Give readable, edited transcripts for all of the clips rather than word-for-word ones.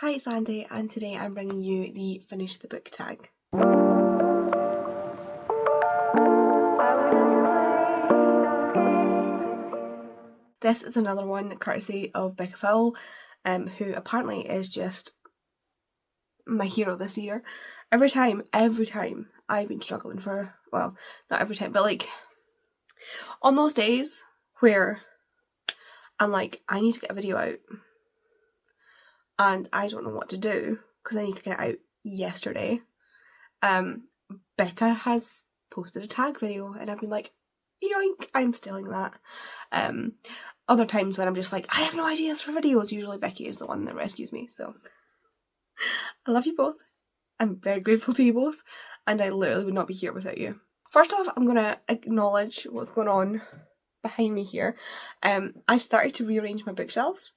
Hi, it's Andy, and today I'm bringing you the Finish the Book tag. This is another one courtesy of Becca, who apparently is just my hero this year. Every time I've been struggling for, well, not every time, but like on those days where I'm like, I need to get a video out and I don't know what to do because I need to get it out yesterday. Becca has posted a tag video and I've been like, yoink, I'm stealing that. Other times when I'm just like, I have no ideas for videos, usually Becky is the one that rescues me, so I love you both. I'm very grateful to you both, and I literally would not be here without you. First off, I'm gonna acknowledge what's going on behind me here. I've started to rearrange my bookshelves.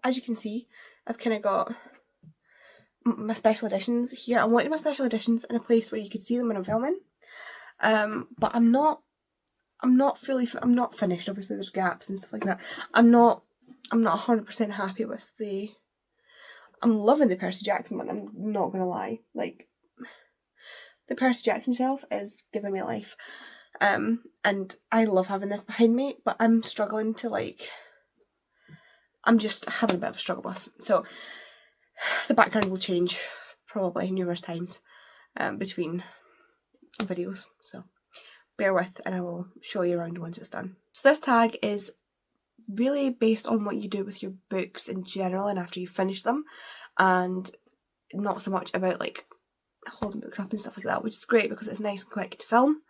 As you can see, I've kind of got my special editions here. I wanted my special editions in a place where you could see them when I'm filming, but I'm not finished. Obviously, there's gaps and stuff like that. I'm not 100% happy with the. I'm loving the Percy Jackson one. I'm not gonna lie. Like, the Percy Jackson shelf is giving me life, and I love having this behind me. But I'm struggling to I'm just having a bit of a struggle bus. So the background will change probably numerous times between videos. So bear with, and I will show you around once it's done. So this tag is really based on what you do with your books in general and after you finish them, and not so much about like holding books up and stuff like that, which is great because it's nice and quick to film.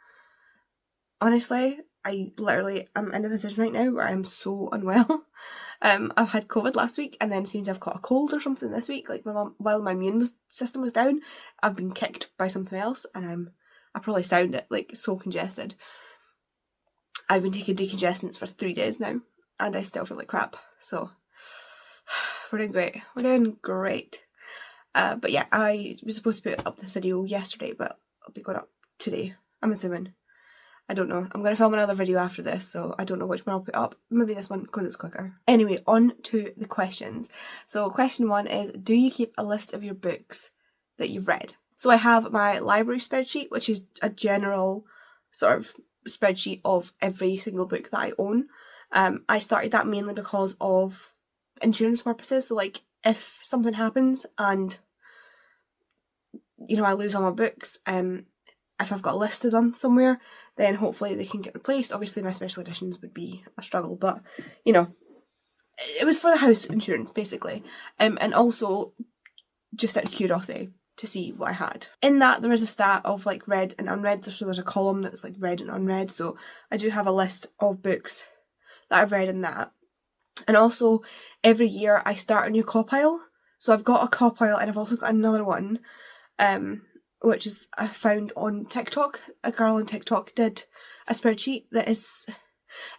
Honestly, I literally am in a position right now where I'm so unwell. I've had COVID last week and then seemed to have caught a cold or something this week. Like while my immune system was down, I've been kicked by something else, and I probably sound it like so congested. I've been taking decongestants for 3 days now, and I still feel like crap. So we're doing great. We're doing great. But yeah, I was supposed to put up this video yesterday, but I'll be going up today, I'm assuming. I don't know. I'm going to film another video after this, so I don't know which one I'll put up. Maybe this one, because it's quicker. Anyway, on to the questions. So question 1 is, do you keep a list of your books that you've read? So I have my library spreadsheet, which is a general sort of spreadsheet of every single book that I own. I started that mainly because of insurance purposes. So like, if something happens and, you know, I lose all my books, if I've got a list of them somewhere, then hopefully they can get replaced. Obviously my special editions would be a struggle, but, you know, it was for the house insurance, basically. And also, just out of curiosity, to see what I had. In that, there is a stat of like read and unread, so there's a column that's like read and unread, so I do have a list of books that I've read in that. And also, every year I start a new copile. So I've got a copile and I've also got another one, which is I found on TikTok. A girl on TikTok did a spreadsheet that is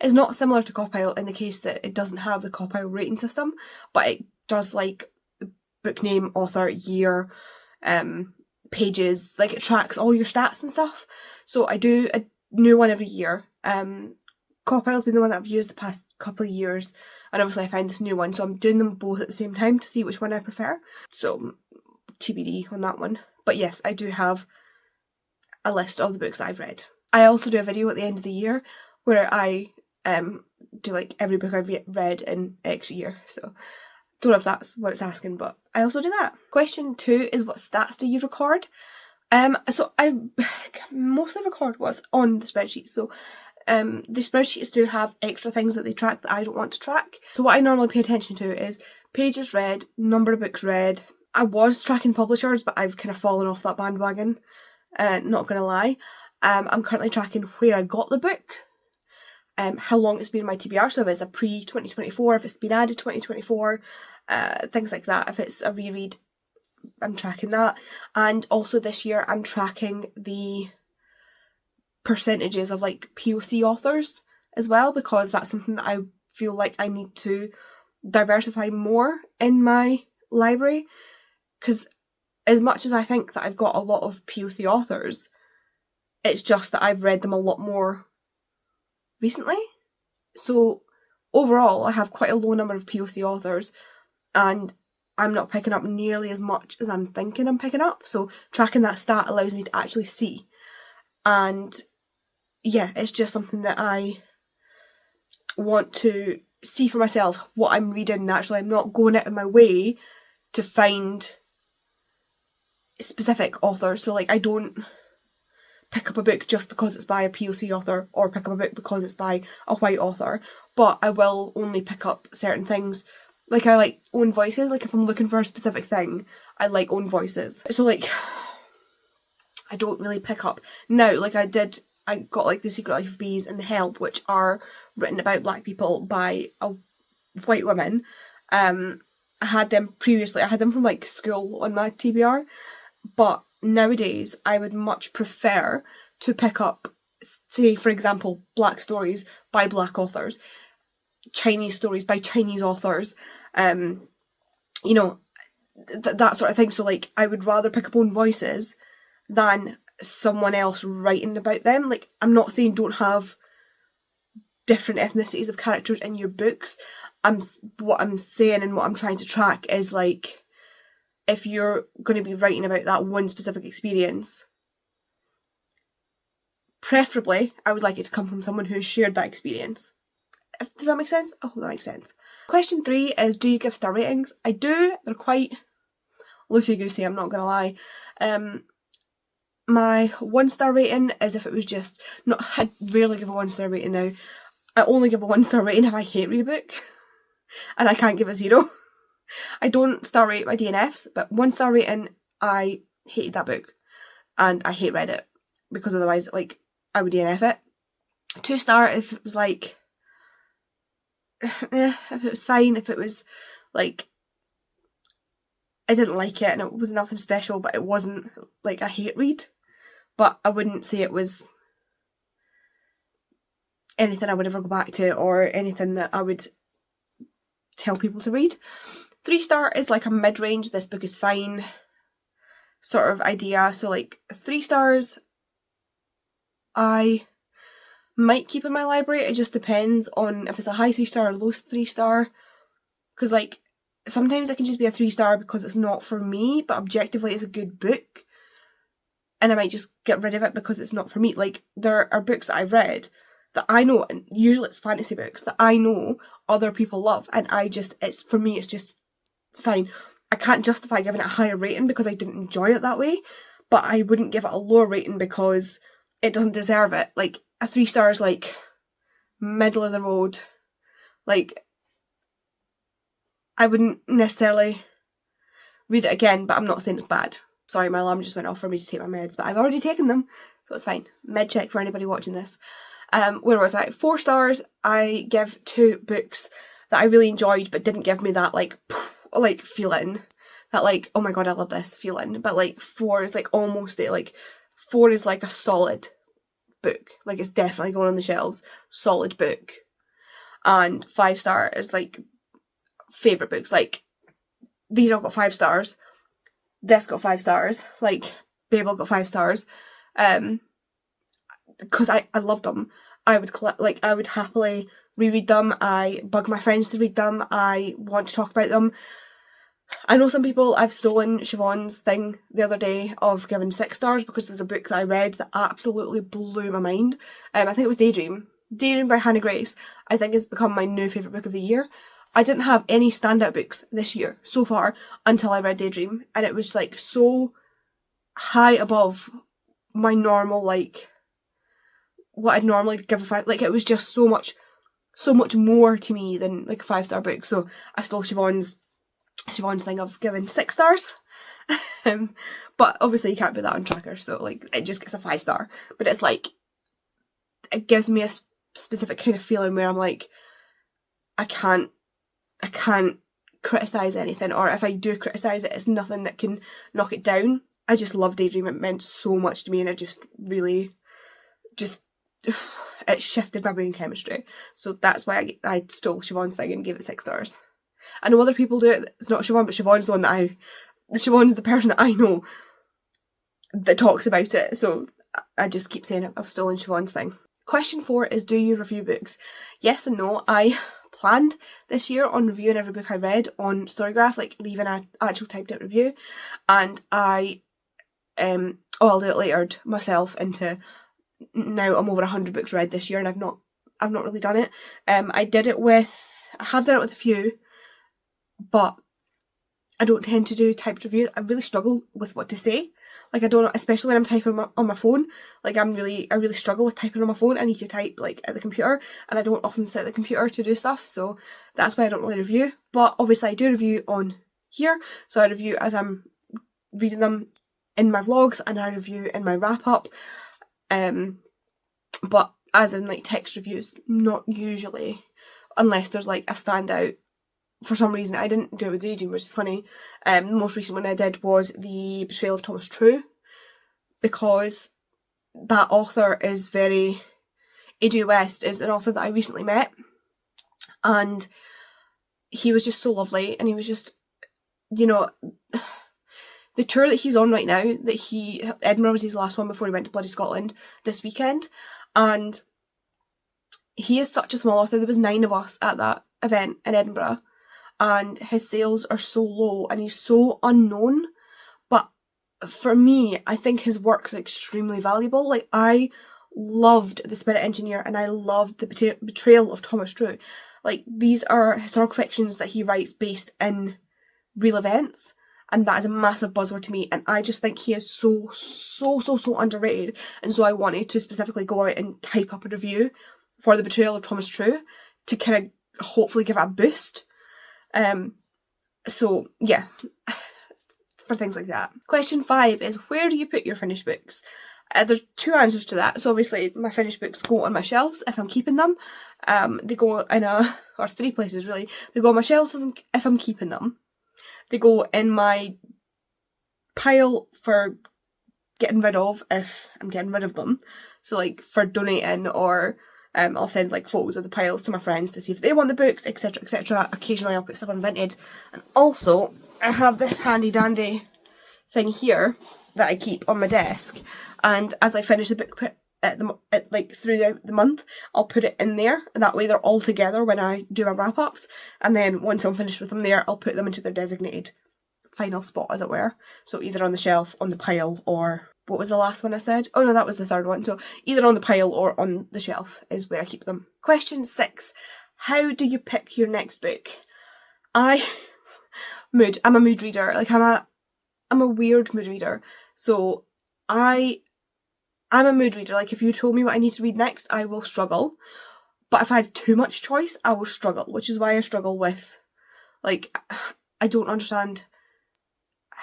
not similar to copile in the case that it doesn't have the copile rating system, but it does like book name, author, year, pages, like it tracks all your stats and stuff. So I do a new one every year. Copile's been the one that I've used the past couple of years, and obviously I found this new one, so I'm doing them both at the same time to see which one I prefer. So TBD on that one. But yes, I do have a list of the books that I've read. I also do a video at the end of the year where I do like every book I've read in X year. So don't know if that's what it's asking, but I also do that. Question 2 is, what stats do you record? So I mostly record what's on the spreadsheet. So the spreadsheets do have extra things that they track that I don't want to track. So what I normally pay attention to is pages read, number of books read. I was tracking publishers, but I've kind of fallen off that bandwagon, not gonna lie. I'm currently tracking where I got the book, how long it's been in my TBR, so if it's a pre-2024, if it's been added 2024, things like that. If it's a reread, I'm tracking that. And also this year I'm tracking the percentages of like POC authors as well, because that's something that I feel like I need to diversify more in my library, because as much as I think that I've got a lot of POC authors, it's just that I've read them a lot more recently. So overall I have quite a low number of POC authors, and I'm not picking up nearly as much as I'm thinking I'm picking up. So tracking that stat allows me to actually see. And yeah, it's just something that I want to see for myself, what I'm reading naturally. I'm not going out of my way to find specific authors. So like, I don't pick up a book just because it's by a POC author, or pick up a book because it's by a white author, but I will only pick up certain things. Like, I like own voices. Like, if I'm looking for a specific thing, I like own voices. So like, I don't really pick up now. Like, I got like The Secret Life of Bees and The Help, which are written about black people by a white woman. I had them previously. I had them from like school on my TBR, but nowadays I would much prefer to pick up, say for example, black stories by black authors, Chinese stories by Chinese authors, you know, that sort of thing. So like, I would rather pick up own voices than someone else writing about them. Like, I'm not saying don't have different ethnicities of characters in your books. What I'm saying and what I'm trying to track is like, if you're going to be writing about that one specific experience, preferably I would like it to come from someone who's shared that experience. Does that make sense? I hope that makes sense. Question 3 is, do you give star ratings? I do. They're quite loosey-goosey, I'm not going to lie. My 1-star rating is if it was just... I rarely give a 1-star rating now. I only give a 1-star rating if I hate read a book. And I can't give a 0. I don't star rate my DNFs, but 1-star rating, I hated that book. And I hate read it. Because otherwise, like, I would DNF it. 2-star if it was like... if it was fine, if it was like... I didn't like it and it was nothing special, but it wasn't like a hate read. But I wouldn't say it was anything I would ever go back to or anything that I would tell people to read. 3-star is like a mid-range, this book is fine sort of idea. So like 3 stars I might keep in my library. It just depends on if it's a high 3-star or low 3-star. Because like sometimes it can just be a 3-star because it's not for me, but objectively it's a good book. And I might just get rid of it because it's not for me. Like, there are books that I've read that I know, and usually it's fantasy books, that I know other people love. And for me, it's just fine. I can't justify giving it a higher rating because I didn't enjoy it that way. But I wouldn't give it a lower rating because it doesn't deserve it. Like, a 3-star is like middle of the road. Like, I wouldn't necessarily read it again, but I'm not saying it's bad. Sorry, my alarm just went off for me to take my meds, but I've already taken them, so it's fine. Med check for anybody watching this. Where was I? 4 stars, I give 2 books that I really enjoyed, but didn't give me that, like feeling. That, like, oh my god, I love this feeling. But, like, 4 is, like, almost there. Like, 4 is, like, a solid book. Like, it's definitely going on the shelves. Solid book. And 5-star is, like, favourite books. Like, these all got 5 stars. This got 5 stars. Like, Babel got 5 stars. Because I loved them. I would happily reread them. I bug my friends to read them. I want to talk about them. I know some people, I've stolen Siobhan's thing the other day of giving 6 stars because there was a book that I read that absolutely blew my mind. I think it was Daydream. Daydream by Hannah Grace, I think has become my new favourite book of the year. I didn't have any standout books this year so far until I read Daydream, and it was like so high above my normal, like, what I'd normally give a 5. Like, it was just so much more to me than like a 5-star book. So I stole Siobhan's thing of giving 6 stars. But obviously you can't put that on Tracker, so like it just gets a 5-star. But it's like, it gives me a specific kind of feeling where I'm like, I can't criticise anything, or if I do criticise it, it's nothing that can knock it down. I just love Daydream. It meant so much to me, and it just really it shifted my brain chemistry. So that's why I stole Siobhan's thing and gave it 6 stars. I know other people do it. It's not Siobhan, but Siobhan's the one Siobhan's the person that I know that talks about it. So I just keep saying it. I've stolen Siobhan's thing. Question 4 is, do you review books? Yes and no. I planned this year on reviewing every book I read on Storygraph, like leaving an actual typed out review, and I I'll do it later myself into, now I'm over 100 books read this year and I've not really done it. I have done it with a few, but I don't tend to do typed reviews. I really struggle with what to say. Like, I don't know, especially when I'm typing on my phone. Like, I really struggle with typing on my phone. I need to type, like, at the computer, and I don't often sit at the computer to do stuff, so that's why I don't really review. But obviously I do review on here, so I review as I'm reading them in my vlogs, and I review in my wrap-up. But as in, like, text reviews, not usually, unless there's, like, a standout. For some reason, I didn't do it with Raging, which is funny. The most recent one I did was The Betrayal of Thomas True, because that author is very... AJ West is an author that I recently met, and he was just so lovely, and he was just, you know... The tour that he's on right now, Edinburgh was his last one before he went to bloody Scotland this weekend, and he is such a small author. There was 9 of us at that event in Edinburgh, and his sales are so low and he's so unknown. But for me, I think his work's extremely valuable. Like, I loved The Spirit Engineer and I loved The Betrayal of Thomas True. Like, these are historical fictions that he writes based in real events, and that is a massive buzzword to me, and I just think he is so underrated. And so I wanted to specifically go out and type up a review for The Betrayal of Thomas True to kind of hopefully give it a boost. So yeah, for things like that. Question 5 is, where do you put your finished books? There's 2 answers to that. So obviously my finished books go on my shelves if I'm keeping them. They go in or 3 places really. They go on my shelves if I'm keeping them. They go in my pile for getting rid of if I'm getting rid of them. So, like, for donating, or I'll send, like, photos of the piles to my friends to see if they want the books, etc, etc. Occasionally I'll put stuff on Vinted. And also, I have this handy dandy thing here that I keep on my desk, and as I finish the book through the month, I'll put it in there, and that way they're all together when I do my wrap-ups, and then once I'm finished with them there, I'll put them into their designated final spot, as it were. So either on the shelf, on the pile, or... What was the last one I said? Oh no, that was the third one. So either on the pile or on the shelf is where I keep them. Question 6. How do you pick your next book? I'm a mood reader. Like, I'm a weird mood reader. So I'm a mood reader. Like, if you told me what I need to read next, I will struggle. But if I have too much choice, I will struggle, which is why I struggle with, like, I don't understand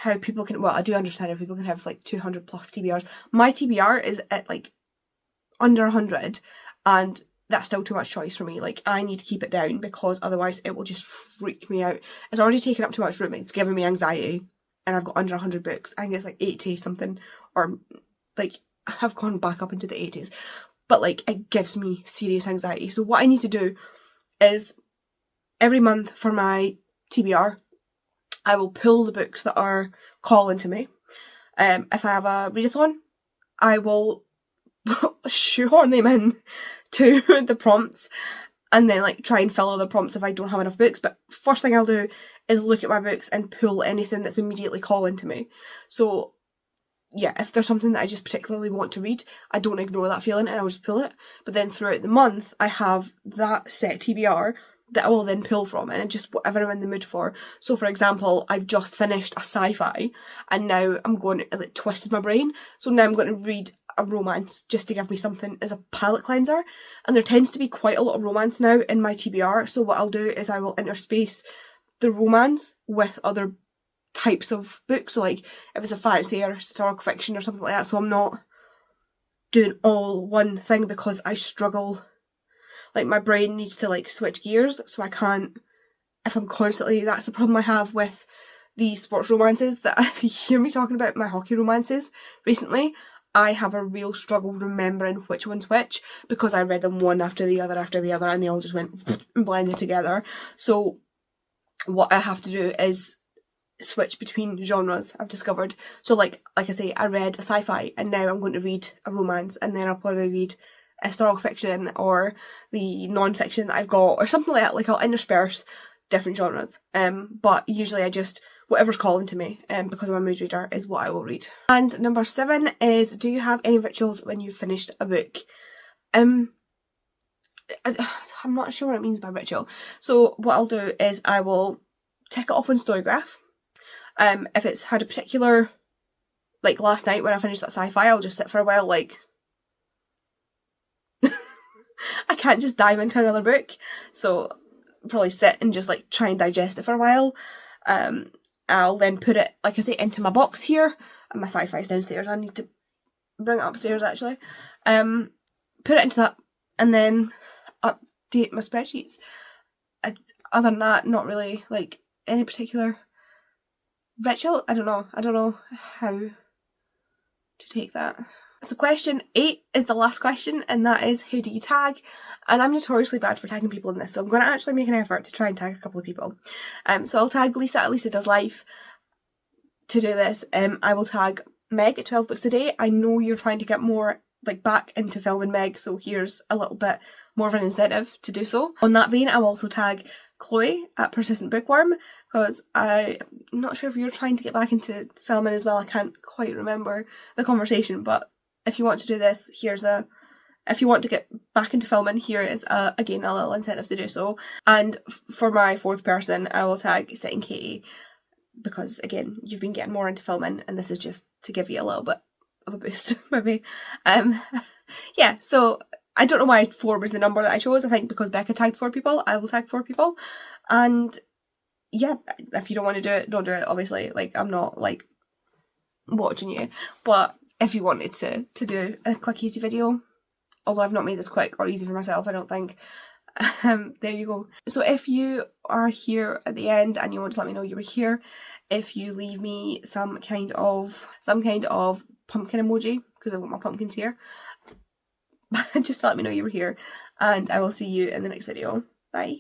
how people can, well, I do understand how people can have, like, 200 plus TBRs. My TBR is at, like, under 100, and that's still too much choice for me. Like, I need to keep it down, because otherwise it will just freak me out. It's already taken up too much room. It's giving me anxiety, and I've got under 100 books. I think it's, like, 80 something, or, like, I've gone back up into the 80s. But, like, it gives me serious anxiety. So what I need to do is, every month for my TBR, I will pull the books that are calling to me. If I have a readathon, I will shoehorn them in to the prompts, and then, like, try and fill all the prompts if I don't have enough books. But first thing I'll do is look at my books and pull anything that's immediately calling to me. So yeah, if there's something that I just particularly want to read, I don't ignore that feeling and I'll just pull it. But then throughout the month, I have that set TBR that I will then pull from, and just whatever I'm in the mood for. So for example, I've just finished a sci-fi, and now I'm going to, like, twisted my brain. So now I'm going to read a romance just to give me something as a palate cleanser. And there tends to be quite a lot of romance now in my TBR. So what I'll do is I will interspace the romance with other types of books. So, like, if it's a fantasy or historical fiction or something like that. So I'm not doing all one thing, because I struggle. Like, my brain needs to, like, switch gears, so I can't, if I'm constantly, that's the problem I have with the sports romances, that if you hear me talking about my hockey romances recently, I have a real struggle remembering which one's which, because I read them one after the other, and they all just went and blended together. So what I have to do is switch between genres, I've discovered. So like I say, I read a sci-fi, and now I'm going to read a romance, and then I'll probably read historical fiction or the non-fiction that I've got or something like that. Like I'll intersperse different genres. But usually I just, whatever's calling to me, because I'm a mood reader, is what I will read. And number 7 is, do you have any rituals when you've finished a book? I'm not sure what it means by ritual. So what I'll do is I will tick it off on Storygraph. If it's had a particular, like last night when I finished that sci-fi, I'll just sit for a while, like I can't just dive into another book, so I'll probably sit and just like try and digest it for a while. I'll then put it, like I say, into my box here, and my sci-fi's downstairs. I need to bring it upstairs actually. Put it into that, and then update my spreadsheets. Other than that, not really like any particular ritual. I don't know how to take that. So question 8 is the last question, and that is, who do you tag? And I'm notoriously bad for tagging people in this, so I'm going to actually make an effort to try and tag a couple of people. So I'll tag Lisa at Lisa Does Life. To do this, I will tag Meg at 12 Books a Day. I know you're trying to get more like back into filming, Meg, so here's a little bit more of an incentive to do so. On that vein, I'll also tag Chloe at Persistent Bookworm, because I'm not sure if you're trying to get back into filming as well. I can't quite remember the conversation, but if you want to do this, if you want to get back into filming, here is again a little incentive to do so. And for my 4th person, I will tag Sitting Katy, because again, you've been getting more into filming, and this is just to give you a little bit of a boost, maybe. Yeah, so I don't know why 4 was the number that I chose. I think because Becca tagged 4 people, I will tag 4 people. And yeah, if you don't want to do it, don't do it, obviously. Like, I'm not like watching you, but if you wanted to do a quick easy video, although I've not made this quick or easy for myself, I don't think, there you go. So if you are here at the end and you want to let me know you were here, if you leave me some kind of pumpkin emoji, because I've got my pumpkins here, just to let me know you were here, and I will see you in the next video. Bye.